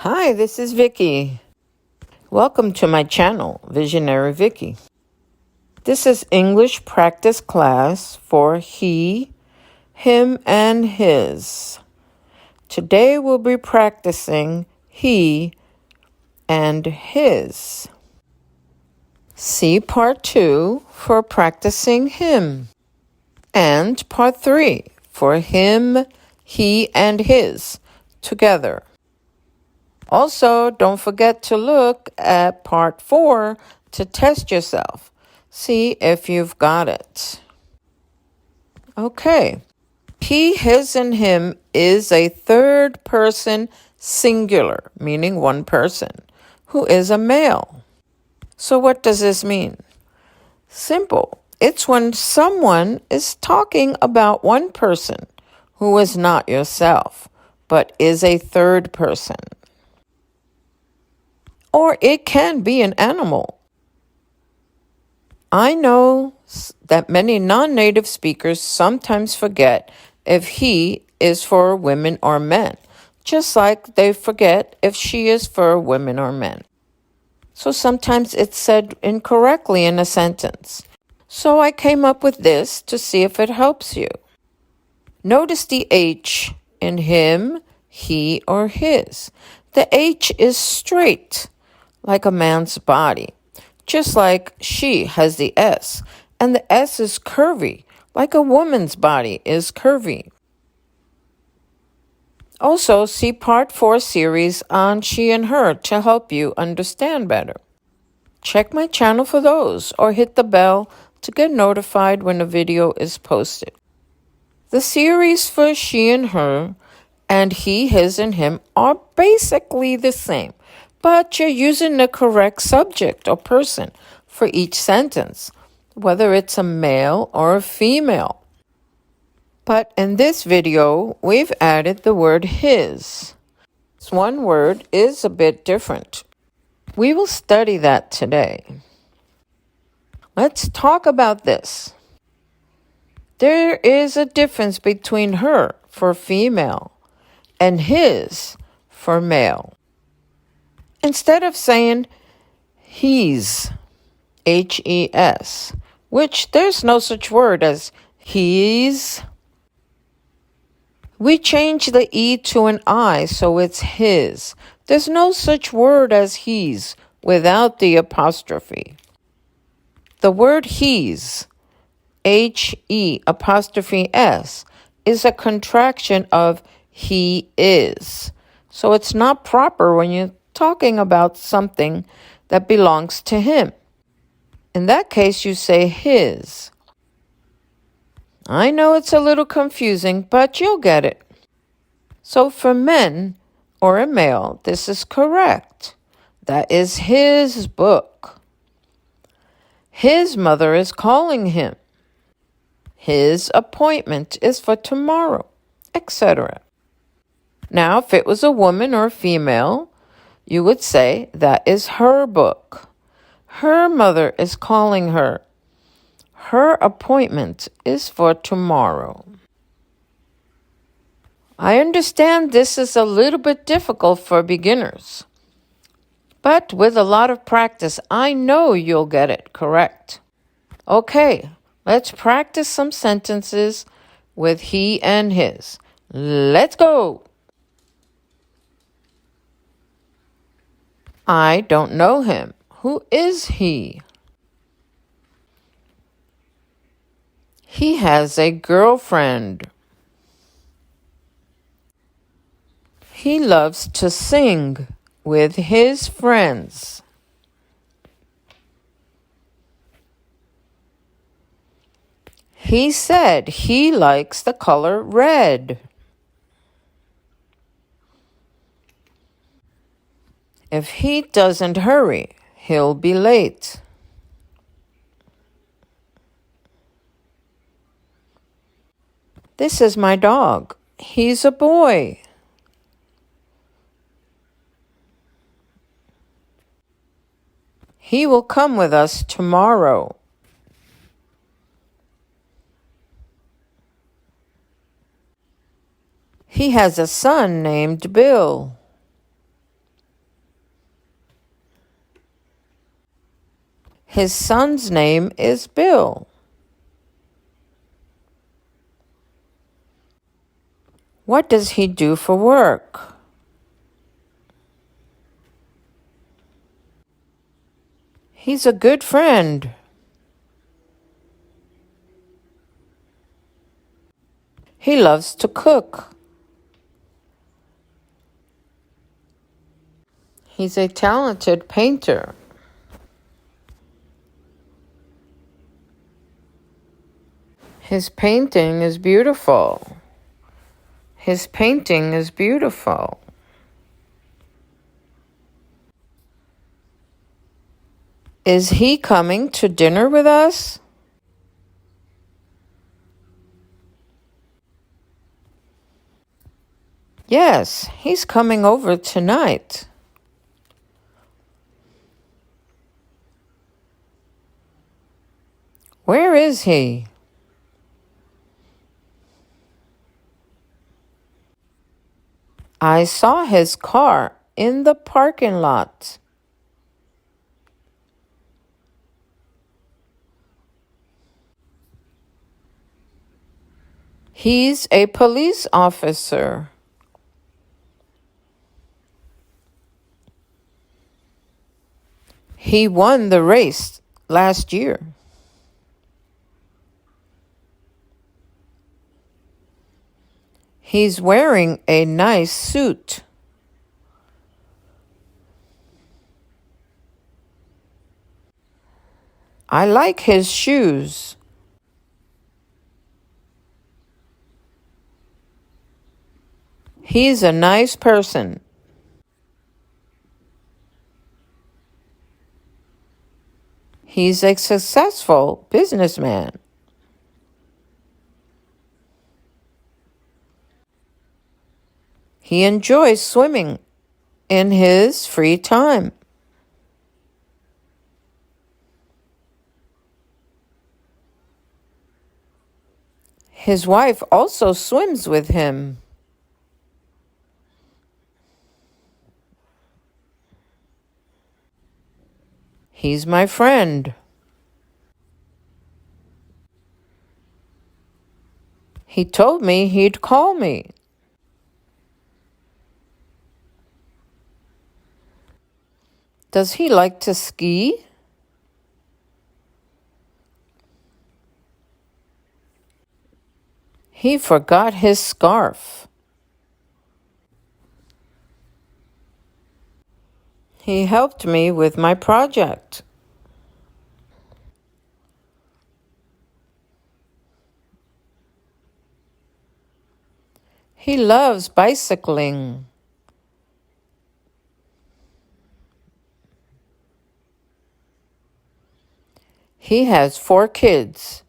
Hi, this is Vicky. Welcome to my channel, Visionary Vicky. This is English practice class for he, him, and his. Today we'll be practicing he and his. See part 2 for practicing him, and part 3 for him, he, and his together. Also, don't forget to look at part 4 to test yourself. See if you've got it. Okay. He, his, and him is a third person singular, meaning one person, who is a male. So what does this mean? Simple. It's when someone is talking about one person who is not yourself, but is a third person. Or it can be an animal. I know that many non-native speakers sometimes forget if he is for women or men, just like they forget if she is for women or men. So sometimes it's said incorrectly in a sentence. So I came up with this to see if it helps you. Notice the H in him, he, or his. The H is straight, like a man's body, just like she has the S, and the S is curvy, like a woman's body is curvy. Also, see part 4 series on she and her to help you understand better. Check my channel for those, or hit the bell to get notified when a video is posted. The series for she and her and he, his, and him are basically the same, but you're using the correct subject or person for each sentence, whether it's a male or a female. But in this video, we've added the word his. This one word is a bit different. We will study that today. Let's talk about this. There is a difference between her for female and his for male. Instead of saying he's, H-E-S, which there's no such word as he's, we change the E to an I, so it's his. There's no such word as he's without the apostrophe. The word he's, H-E apostrophe S, is a contraction of he is. So it's not proper when you're talking about something that belongs to him. In that case, you say his. I know it's a little confusing, but you'll get it. So for men or a male, this is correct. That is his book. His mother is calling him. His appointment is for tomorrow, etc. Now, if it was a woman or a female, you would say that is her book. Her mother is calling her. Her appointment is for tomorrow. I understand this is a little bit difficult for beginners, but with a lot of practice, I know you'll get it correct. Okay, let's practice some sentences with he and his. Let's go! I don't know him. Who is he? He has a girlfriend. He loves to sing with his friends. He said he likes the color red. If he doesn't hurry, he'll be late. This is my dog. He's a boy. He will come with us tomorrow. He has a son named Bill. His son's name is Bill. What does he do for work? He's a good friend. He loves to cook. He's a talented painter. His painting is beautiful. His painting is beautiful. Is he coming to dinner with us? Yes, he's coming over tonight. Where is he? I saw his car in the parking lot. He's a police officer. He won the race last year. He's wearing a nice suit. I like his shoes. He's a nice person. He's a successful businessman. He enjoys swimming in his free time. His wife also swims with him. He's my friend. He told me he'd call me. Does he like to ski? He forgot his scarf. He helped me with my project. He loves bicycling. He has 4 kids.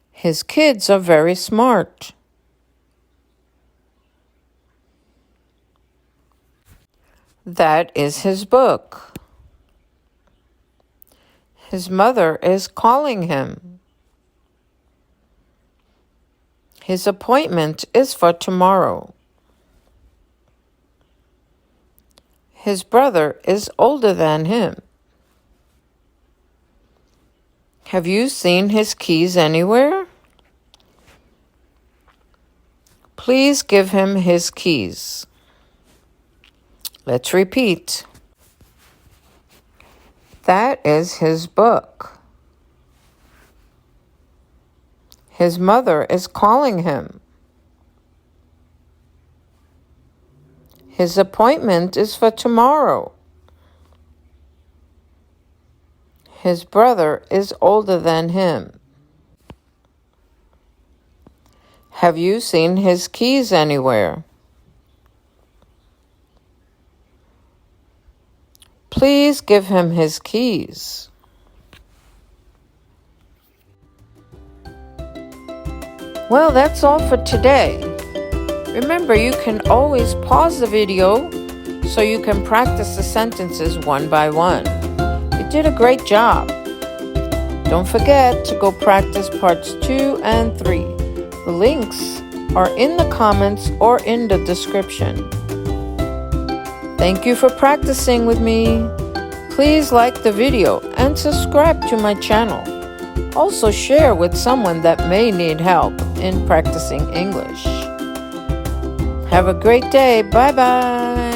His kids are very smart. That is his book. His mother is calling him. His appointment is for tomorrow. His brother is older than him. Have you seen his keys anywhere? Please give him his keys. Let's repeat. That is his book. His mother is calling him. His appointment is for tomorrow. His brother is older than him. Have you seen his keys anywhere? Please give him his keys. Well, that's all for today. Remember, you can always pause the video so you can practice the sentences one by one. You did a great job. Don't forget to go practice parts 2 and 3. The links are in the comments or in the description. Thank you for practicing with me. Please like the video and subscribe to my channel. Also share with someone that may need help in practicing English. Have a great day. Bye-bye.